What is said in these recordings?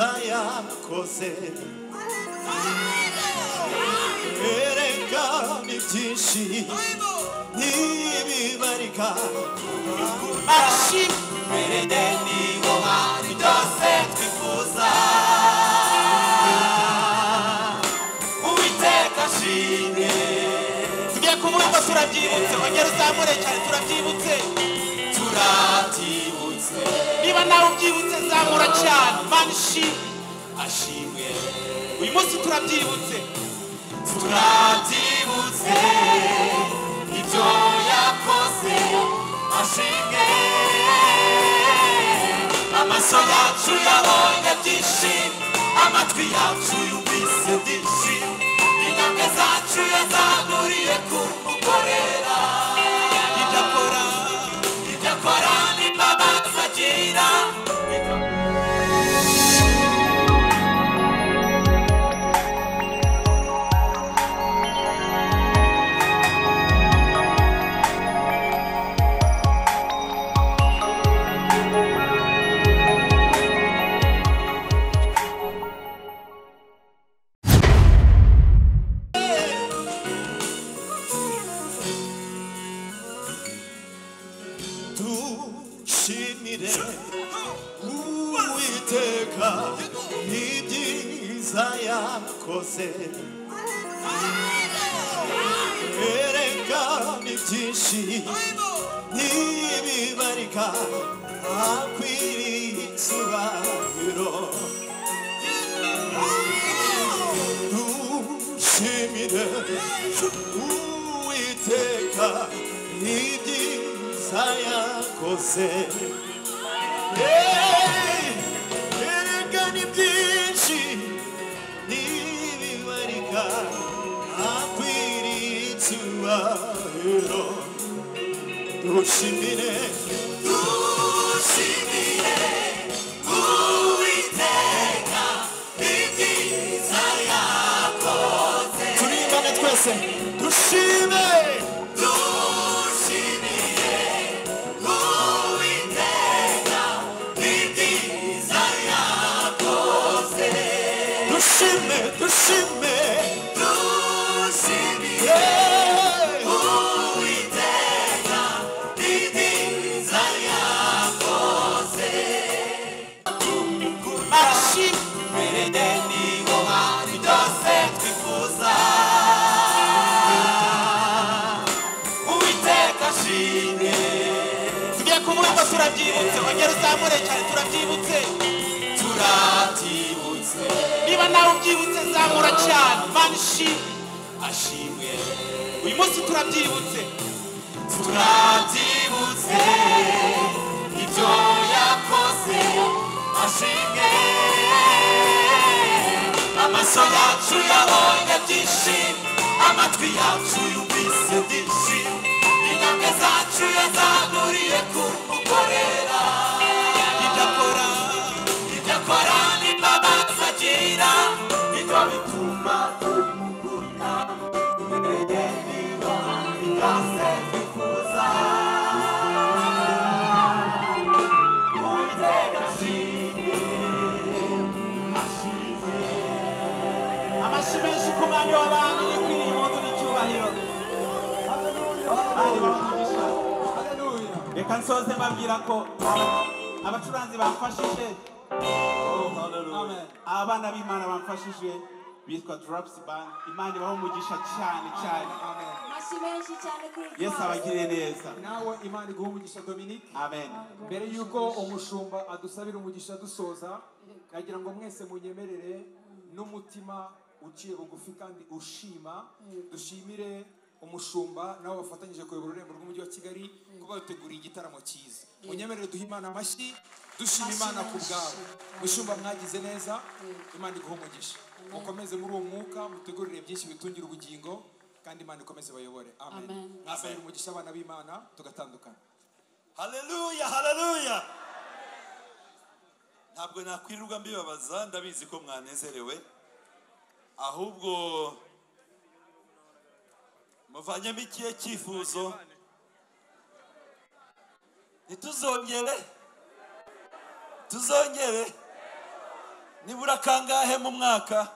ibyiza yakoze erekana ibyinshi ntibibarika ashimwe niho hari byose twifuza Uwiteka ashimwe tugiye kuvuga ngo turabyibutse ongera uzamure cyane turabyibutse niba nawe ubyibutse zamura cyane Imana ashimwe uyu munsi turabyibutse ibyo yakoze ashimwe amaso yacu yabonye byinshi amatwi yacu yumvise byinshi intambwe zacu yazamuriye kumukorera ibyo akora n'imbabazi agira Uwiteka ibyiza yakoze erekana ibyinshi ntibibarika akwiriye icyubahiro dushimire Uwiteka ibyiza yakoze erekana ibyinshi ntibibarika akwiriye icyubahiro dushimire Uwiteka ibyiza yakoze turimbane twese dushime dushime Uwiteka ibyiza yakoze ashimwe niho hari byose twifuza Uwiteka ashimwe tugiye kuvuga ngo turabyibutse ongera uzamure cyane turabyibutse niba nawe ubyibutse zamura cyane Imana ashimwe uyu munsi turabyibutse ibyo yakoze ashimwe amaso yacu yabonye byinshi amatwi yacu yumvise byinshi intambwe zacu yazamuriye kumukorera ibyo akora n'imbabazi agira ibyo bituma tumukunda imbere niba byose twifuza Uwiteka ashimwe amashyi menshi ku mwami w'abantu yikwiriye impundu n'icyubahiro reka nsoze mbabwira ko abacuranzi bamfashije abana b'Imana bamfashije bitwa Drops Band Imana ibaho umugisha cyane Yesu abagirire neza nawe Imana iguha umugisha Dominique amen mbere yuko umushumba adusabira umugisha dusoza nagira ngo mwese munyemerere n'umutima uciye bugufi kandi ushima dushimire umushumba nabo bafatanyije kuyobora ururembo rw'umujyi wa Kigali kuba bateguriye igitaramo cyiza munyemerere duha Imana amashyi dushima Imana ku bwabo mushumba mwagize neza Imana iguha umugisha mukomeze muri uwo mwuka mutegurire byinshi bitungira ubugingo kandi Imana ikomeze bayobore amen mwasabira umugisha abana b'Imana tugatandukana haleluya haleluya ntabwo nakwirirwa mbibabaza ndabizi ko mwanezerewe ahubwo muvanyemo ikihe cyifuzo ntituzongere nibura kangahe mu mwaka?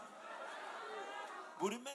Buri